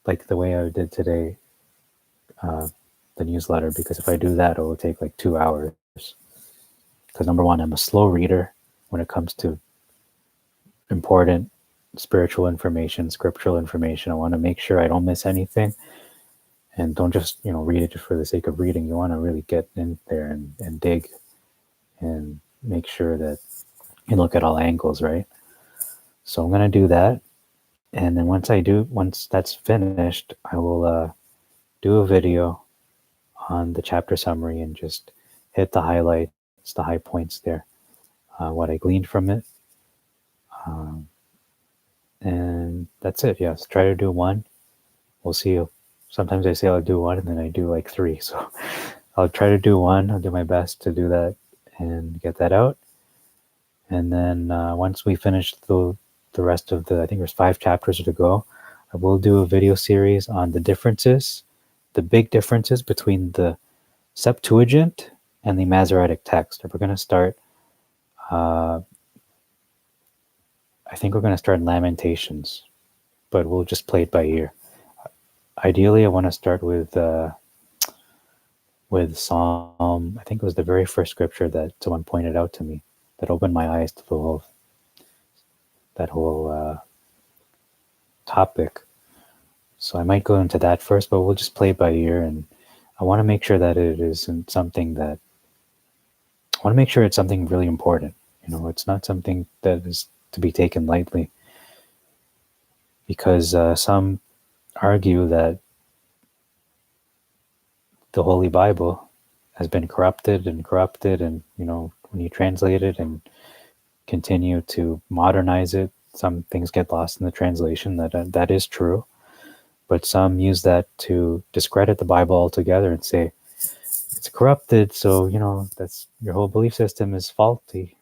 like the way I did today, the newsletter, because if I do that, it will take like 2 hours. Because number one, I'm a slow reader when it comes to important spiritual information, scriptural information. I want to make sure I don't miss anything. And don't just, read it just for the sake of reading. You want to really get in there and dig and make sure that you look at all angles, right? So I'm going to do that. And then once that's finished, I will do a video on the chapter summary and just hit the highlights, the high points there, what I gleaned from it. And that's it. Yes, try to do one. We'll see. Sometimes I say I'll do one and then I do like 3. So I'll try to do one. I'll do my best to do that and get that out. And then once we finish the rest of I think there's 5 chapters to go, I will do a video series on the differences, the big differences between the Septuagint and the Masoretic text. We're going to start, I think we're going to start in Lamentations, but we'll just play it by ear. Ideally, I want to start with Psalm. I think it was the very first scripture that someone pointed out to me that opened my eyes to that whole topic. So I might go into that first, but we'll just play it by ear. And I want to make sure that it isn't something that I want to make sure it's something really important. It's not something that is to be taken lightly, because some argue that the Holy Bible has been corrupted, and when you translate it and continue to modernize it, some things get lost in the translation. That is true, but some use that to discredit the Bible altogether and say it's corrupted, so that's your whole belief system is faulty.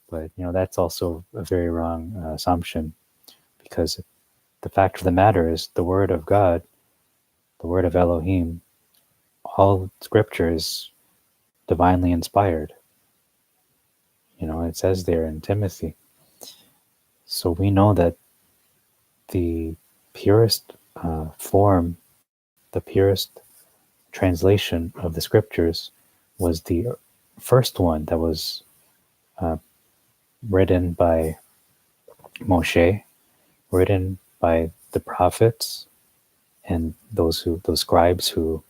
But that's also a very wrong assumption, because the fact of the matter is the Word of God, the Word of Elohim, all Scripture is divinely inspired. It says there in Timothy. So we know that the purest form, the purest translation of the scriptures was the first one that was uh, written by Moshe, written by the prophets and those scribes who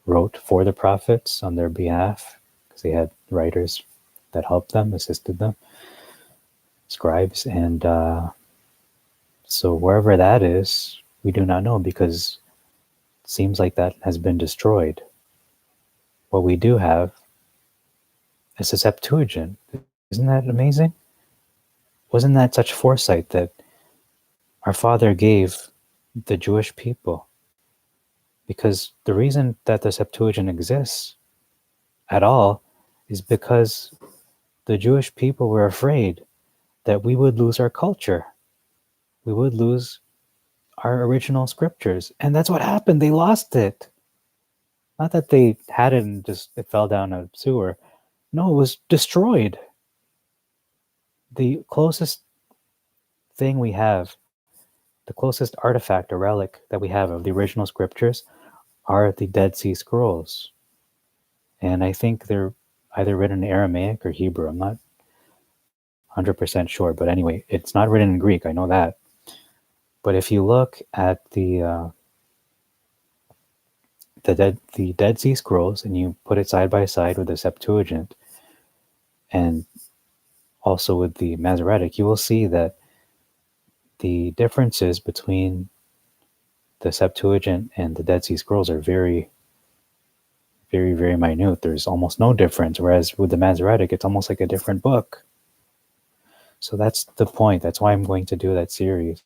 wrote for the prophets on their behalf, because they had writers that helped them, assisted them, scribes, and so wherever that is, we do not know, because it seems like that has been destroyed. What we do have is a Septuagint. Isn't that amazing? Wasn't that such foresight that our Father gave the Jewish people? Because the reason that the Septuagint exists at all is because the Jewish people were afraid that we would lose our culture. We would lose our original scriptures. And that's what happened. They lost it. Not that they had it and just it fell down a sewer. No, it was destroyed. The closest thing we have, the closest artifact or relic that we have of the original scriptures are the Dead Sea Scrolls. And I think they're either written in Aramaic or Hebrew. I'm not 100% sure, but anyway, it's not written in Greek. I know that. But if you look at the Dead Sea Scrolls and you put it side by side with the Septuagint and also with the Masoretic, you will see that the differences between the Septuagint and the Dead Sea Scrolls are very, very, very minute. There's almost no difference, whereas with the Masoretic, it's almost like a different book. So that's the point. That's why I'm going to do that series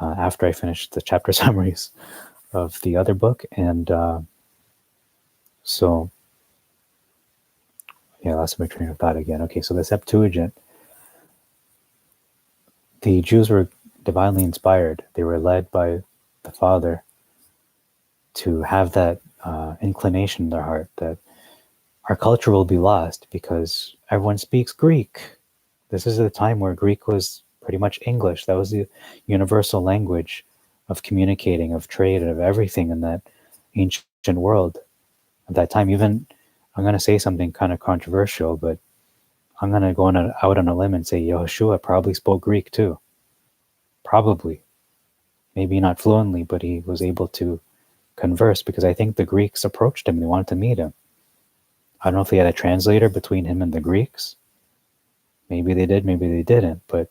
after I finish the chapter summaries of the other book. And so, yeah, lost my train of thought again. Okay, so the Septuagint, the Jews were divinely inspired. They were led by the Father to have that inclination in their heart that our culture will be lost because everyone speaks Greek. This is a time where Greek was pretty much English. That was the universal language of communicating, of trade, and of everything in that ancient world at that time. Even, I'm going to say something kind of controversial, but I'm going to go out on a limb and say Yehoshua probably spoke Greek too. Probably. Maybe not fluently, but he was able to converse because I think the Greeks approached him. They wanted to meet him. I don't know if he had a translator between him and the Greeks. Maybe they did, maybe they didn't, but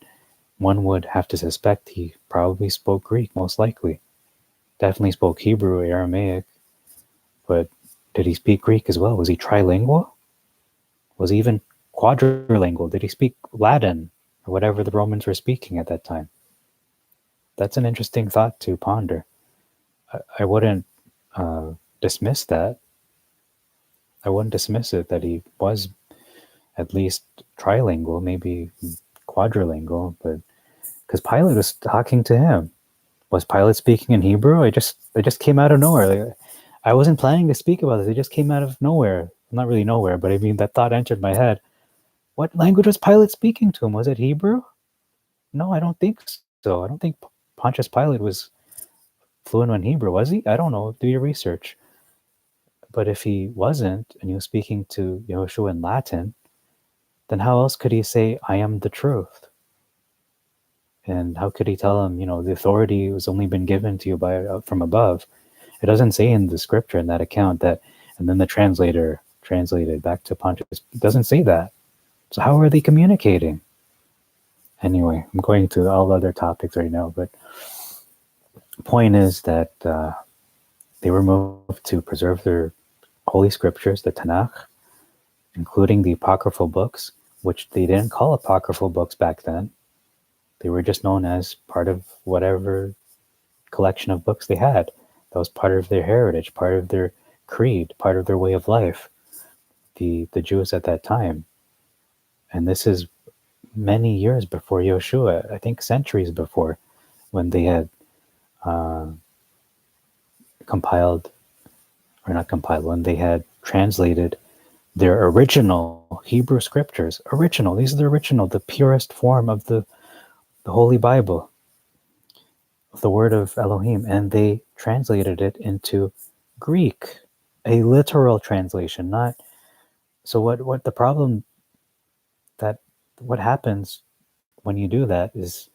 one would have to suspect he probably spoke Greek, most likely. Definitely spoke Hebrew, Aramaic, but did he speak Greek as well? Was he trilingual? Was he even quadrilingual? Did he speak Latin or whatever the Romans were speaking at that time? That's an interesting thought to ponder. I wouldn't dismiss that. I wouldn't dismiss it that he was at least trilingual, maybe quadrilingual, but because Pilate was talking to him. Was Pilate speaking in Hebrew? It just came out of nowhere. Like, I wasn't planning to speak about this. It just came out of nowhere. Not really nowhere, but I mean, that thought entered my head. What language was Pilate speaking to him? Was it Hebrew? No, I don't think so. I don't think Pontius Pilate was fluent in Hebrew, was he? I don't know. Do your research. But if he wasn't, and he was speaking to Yehoshua in Latin, then how else could he say, I am the truth? And how could he tell him, the authority was only been given to you from above? It doesn't say in the scripture in that account that, and then the translator translated back to Pontius. It doesn't say that. So how are they communicating? Anyway, I'm going to all other topics right now, but the point is that they were moved to preserve their holy scriptures, the Tanakh, including the apocryphal books, which they didn't call apocryphal books back then. They were just known as part of whatever collection of books they had. That was part of their heritage, part of their creed, part of their way of life, the Jews at that time. And this is many years before Yehoshua, I think centuries before, when they had when they had translated their original Hebrew scriptures. Original, these are the original, the purest form of the Holy Bible. the word of Elohim, and they translated it into Greek, a literal translation. Not so. What the problem that what happens when you do that is,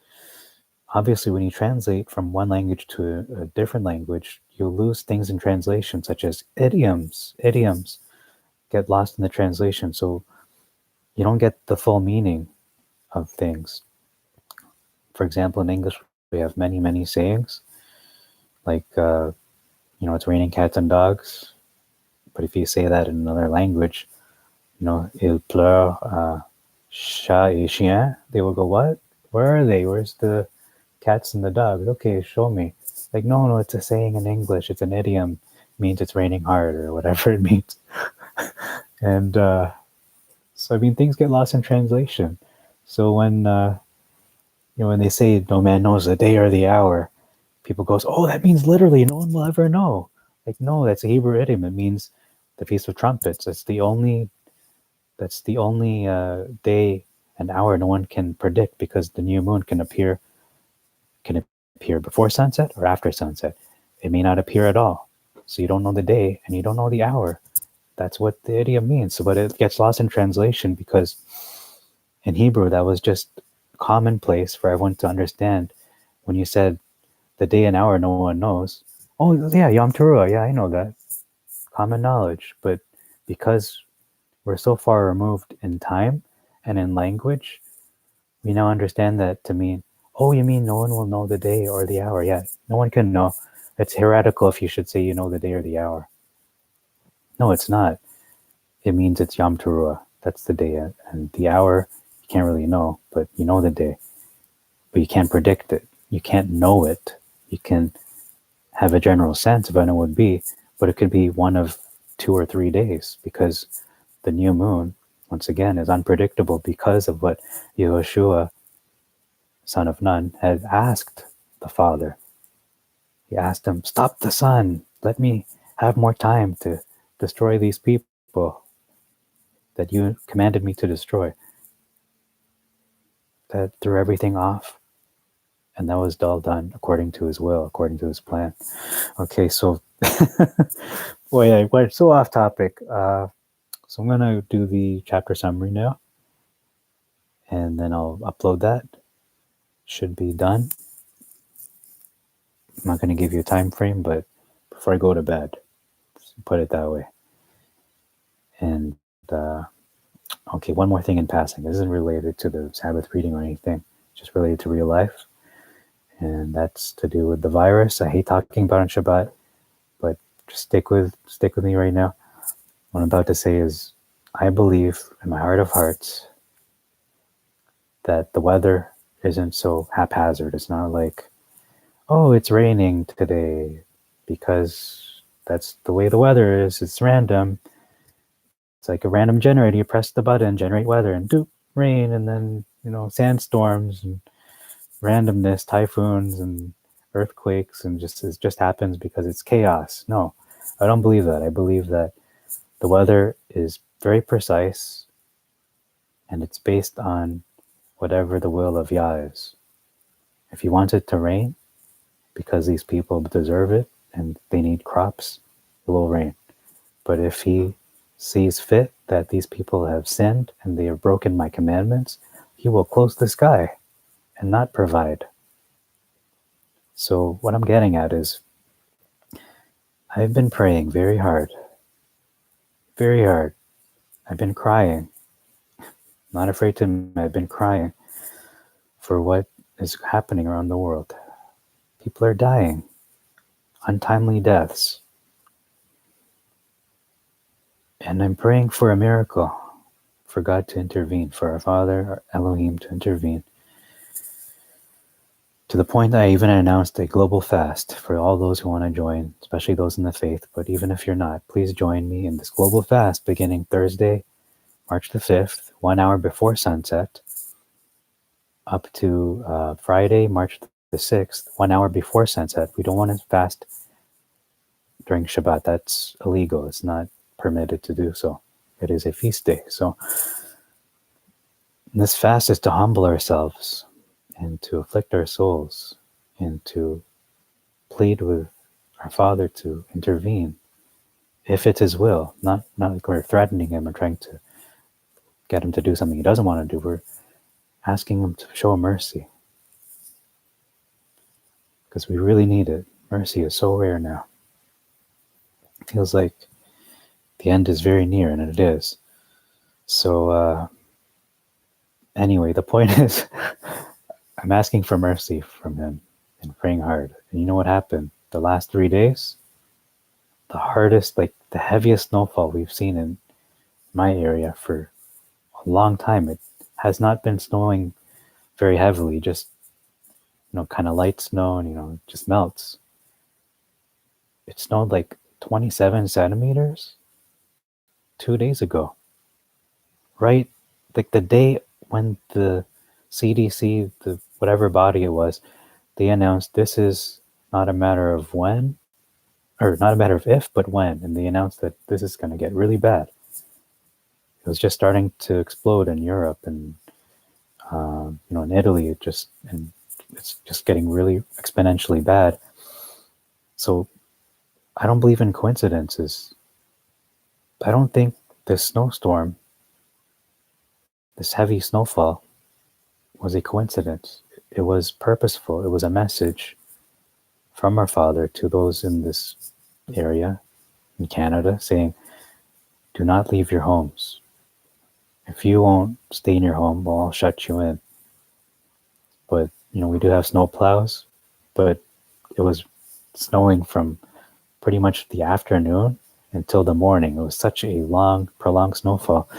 obviously, when you translate from one language to a different language, you lose things in translation, such as idioms. Idioms get lost in the translation, so you don't get the full meaning of things. For example, in English, we have many, many sayings, like, it's raining cats and dogs. But if you say that in another language, il pleure chat et chien, they will go, what? Where are they? Where's the cats and the dogs? Okay, show me. Like, no, it's a saying in English. It's an idiom. It means it's raining hard or whatever it means. And so, I mean, things get lost in translation. So when they say no man knows the day or the hour, people goes, oh, that means literally no one will ever know. Like, no, that's a Hebrew idiom. It means the Feast of Trumpets. That's the only day and hour no one can predict, because the new moon can appear before sunset or after sunset. It may not appear at all. So you don't know the day and you don't know the hour. That's what the idiom means. So, but it gets lost in translation because in Hebrew that was just commonplace for everyone to understand. When you said the day and hour no one knows, oh yeah, Yom Teruah, yeah, I know that. Common knowledge. But because we're so far removed in time and in language, we now understand that to mean, oh, you mean no one will know the day or the hour? Yeah, no one can know. It's heretical if you should say you know the day or the hour. No, it's not. It means it's Yom Teruah. That's the day. And the hour, you can't really know, but you know the day. But you can't predict it. You can't know it. You can have a general sense of when it would be, but it could be one of 2 or 3 days, because the new moon, once again, is unpredictable because of what Yehoshua, son of Nun, had asked the Father. He asked him, stop the sun. Let me have more time to destroy these people that you commanded me to destroy. That threw everything off. And that was all done according to his will, according to his plan. Okay, so, boy, I went so off topic. So I'm going to do the chapter summary now, and then I'll upload that. Should be done. I'm not going to give you a time frame, but before I go to bed, put it that way. And okay, one more thing in passing. This isn't related to the Sabbath reading or anything, just related to real life. And that's to do with the virus. I hate talking about it on Shabbat, but just stick with me right now. What I'm about to say is, I believe in my heart of hearts that the weather isn't so haphazard. It's not like, oh, it's raining today because that's the way the weather is. It's random. It's like a random generator. You press the button, generate weather, and doop, rain, and then, sandstorms and randomness, typhoons and earthquakes, and it just happens because it's chaos. No, I don't believe that. I believe that the weather is very precise, and it's based on whatever the will of Yah is. If he wants it to rain because these people deserve it and they need crops, it will rain. But if he sees fit that these people have sinned and they have broken my commandments, he will close the sky and not provide. So what I'm getting at is, I've been praying very hard. Very hard. I've been crying. Not afraid to admit, I've been crying for what is happening around the world. People are dying. Untimely deaths. And I'm praying for a miracle, for God to intervene, for our Father, our Elohim, to intervene. To the point that I even announced a global fast for all those who want to join, especially those in the faith. But even if you're not, please join me in this global fast beginning Thursday, March the 5th, 1 hour before sunset, up to Friday, March the 6th, 1 hour before sunset. We don't want to fast during Shabbat. That's illegal. It's not permitted to do so. It is a feast day. So this fast is to humble ourselves and to afflict our souls and to plead with our Father to intervene if it's His will. Not like we're threatening Him or trying to get Him to do something He doesn't want to do. We're asking Him to show mercy because we really need it. Mercy is so rare now. It feels like the end is very near, and it is. So anyway, the point is, I'm asking for mercy from Him and praying hard. And you know what happened? The last 3 days, the hardest, like the heaviest snowfall we've seen in my area for a long time. It has not been snowing very heavily, just kind of light snow, and it just melts. It snowed like 27 centimeters 2 days ago, right? Like the day when the CDC, the whatever body it was, they announced this is not a matter of when, or not a matter of if, but when. And they announced that this is going to get really bad. It was just starting to explode in Europe and, in Italy, and it's just getting really exponentially bad. So I don't believe in coincidences. I don't think this snowstorm, this heavy snowfall, was a coincidence. It was purposeful. It was a message from our Father to those in this area in Canada saying, do not leave your homes. If you won't stay in your home, well, I'll shut you in. But, we do have snow plows, but it was snowing from pretty much the afternoon until the morning. It was such a long, prolonged snowfall.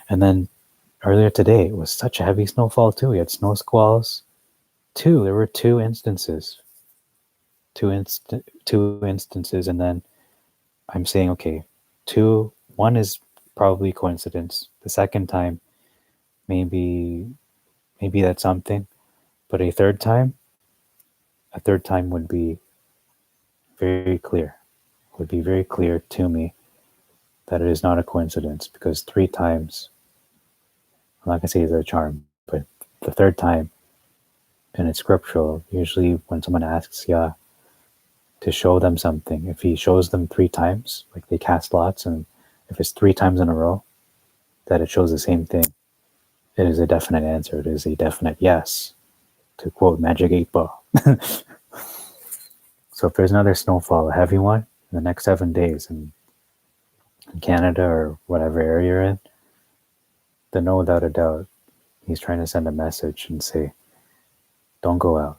And then earlier today, it was such a heavy snowfall too. We had snow squalls. There were two instances. Two instances, and then I'm saying, okay, one is probably coincidence. The second time, maybe that's something. But a third time would be very clear. Would be very clear to me that it is not a coincidence, because 3 times, I'm not gonna say it's a charm, but the third time, and it's scriptural. Usually when someone asks Yah to show them something, if He shows them 3 times, like they cast lots, and if it's 3 times in a row that it shows the same thing, it is a definite answer. It is a definite yes, to quote Magic 8 Ball. So if there's another snowfall, a heavy one, in the next 7 days in Canada or whatever area you're in, then no without a doubt, He's trying to send a message and say, don't go out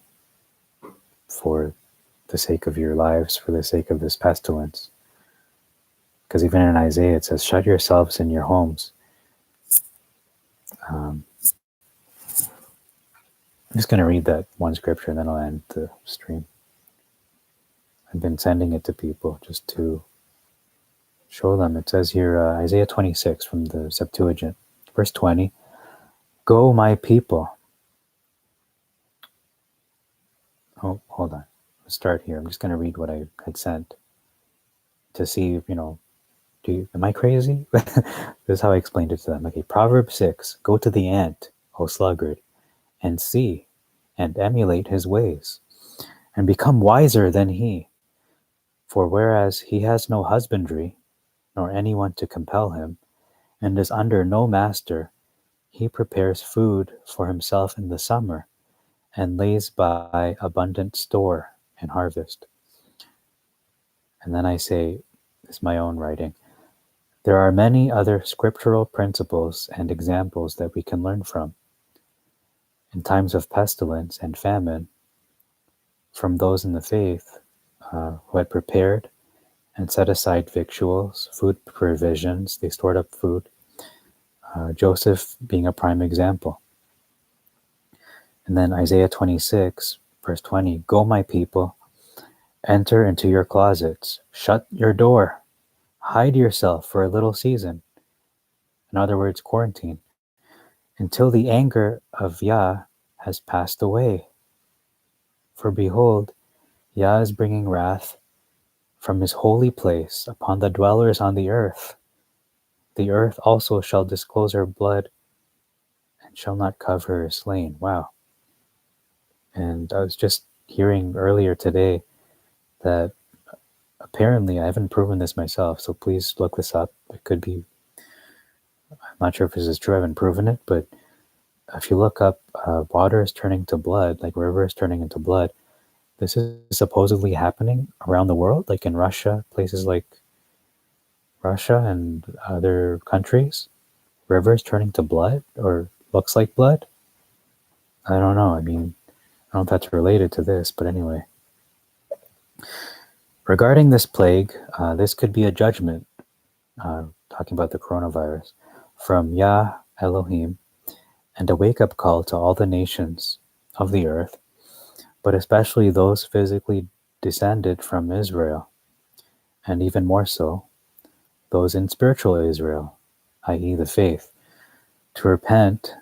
for the sake of your lives, for the sake of this pestilence. Because even in Isaiah, it says, shut yourselves in your homes. I'm just going to read that one scripture and then I'll end the stream. I've been sending it to people just to show them. It says here, Isaiah 26 from the Septuagint, verse 20, go my people. Oh, hold on. Let's start here. I'm just going to read what I had sent to see, am I crazy? This is how I explained it to them. Okay, Proverbs 6, go to the ant, O sluggard, and see, and emulate his ways, and become wiser than he. For whereas he has no husbandry, nor anyone to compel him, and is under no master, he prepares food for himself in the summer, and lays by abundant store in harvest. And then I say, it's my own writing, there are many other scriptural principles and examples that we can learn from. In times of pestilence and famine, from those in the faith who had prepared and set aside victuals, food provisions, they stored up food, Joseph being a prime example. And then Isaiah 26, verse 20, go my people, enter into your closets, shut your door, hide yourself for a little season. In other words, quarantine, until the anger of Yah has passed away. For behold, Yah is bringing wrath from his holy place upon the dwellers on the earth. The earth also shall disclose her blood and shall not cover her slain. Wow. And I was just hearing earlier today that apparently, I haven't proven this myself, so please look this up. It could be, I'm not sure if this is true, I haven't proven it, but if you look up water is turning to blood, like rivers turning into blood, this is supposedly happening around the world, like in Russia, places like Russia and other countries. Rivers turning to blood or looks like blood. I don't know. I mean, I don't know if that's related to this, but anyway. Regarding this plague, this could be a judgment, talking about the coronavirus, from Yah Elohim, and a wake-up call to all the nations of the earth, but especially those physically descended from Israel, and even more so, those in spiritual Israel, i.e. the faith, to repent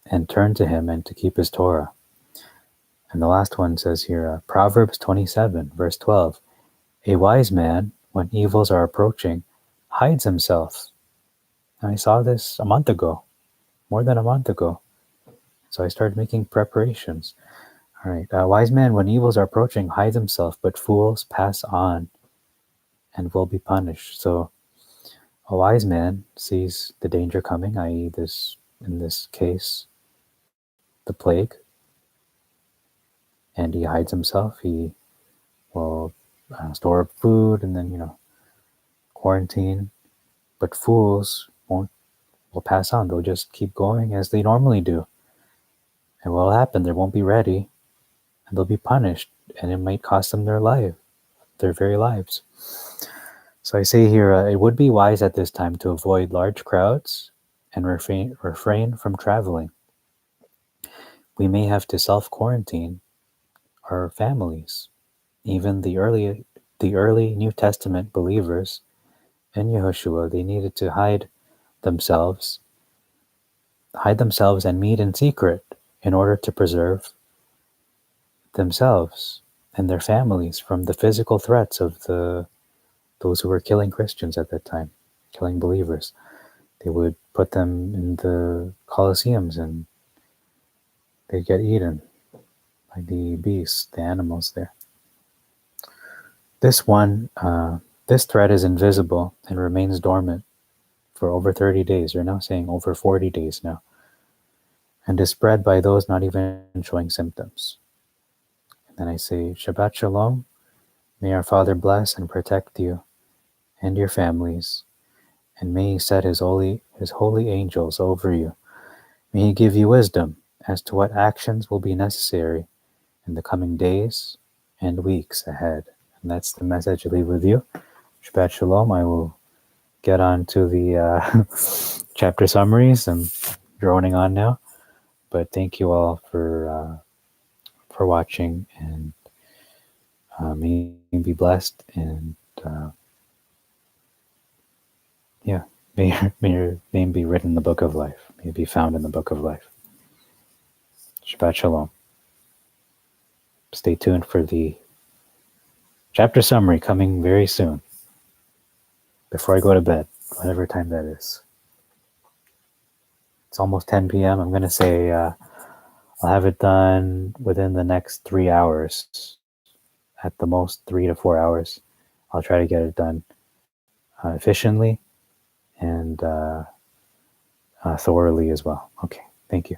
and turn to him and to keep his Torah. And the last one says here, Proverbs 27, verse 12, a wise man, when evils are approaching, hides himself. And I saw this a month ago, more than a month ago. So I started making preparations. All right, a wise man, when evils are approaching, hides himself, but fools pass on and will be punished. So a wise man sees the danger coming, i.e. this, in this case, the plague, and he hides himself. He will store up food and then, quarantine. But fools will pass on. They'll just keep going as they normally do. And what will happen? They won't be ready, and they'll be punished, and it might cost them their life, their very lives. So I say here, it would be wise at this time to avoid large crowds and refrain from traveling. We may have to self-quarantine our families. Even the early New Testament believers in Yehoshua, they needed to hide themselves and meet in secret in order to preserve themselves and their families from the physical threats of those who were killing Christians at that time, killing believers. They would put them in the Colosseums and they'd get eaten by the beasts, the animals there. This threat is invisible and remains dormant for over 30 days. You're now saying over 40 days now. And is spread by those not even showing symptoms. And then I say, Shabbat Shalom. May our Father bless and protect you and your families. And may he set his holy angels over you. May he give you wisdom as to what actions will be necessary in the coming days and weeks ahead. And that's the message I leave with you. Shabbat Shalom. I will get on to the chapter summaries. I'm droning on now. But thank you all for watching, and may you be blessed, and may your name be written in the book of life. May it be found in the book of life. Shabbat Shalom. Stay tuned for the chapter summary coming very soon, before I go to bed, whatever time that is. It's almost 10 p.m. I'm going to say I'll have it done within the next 3 hours, at the most 3 to 4 hours. I'll try to get it done efficiently and thoroughly as well. Okay, thank you.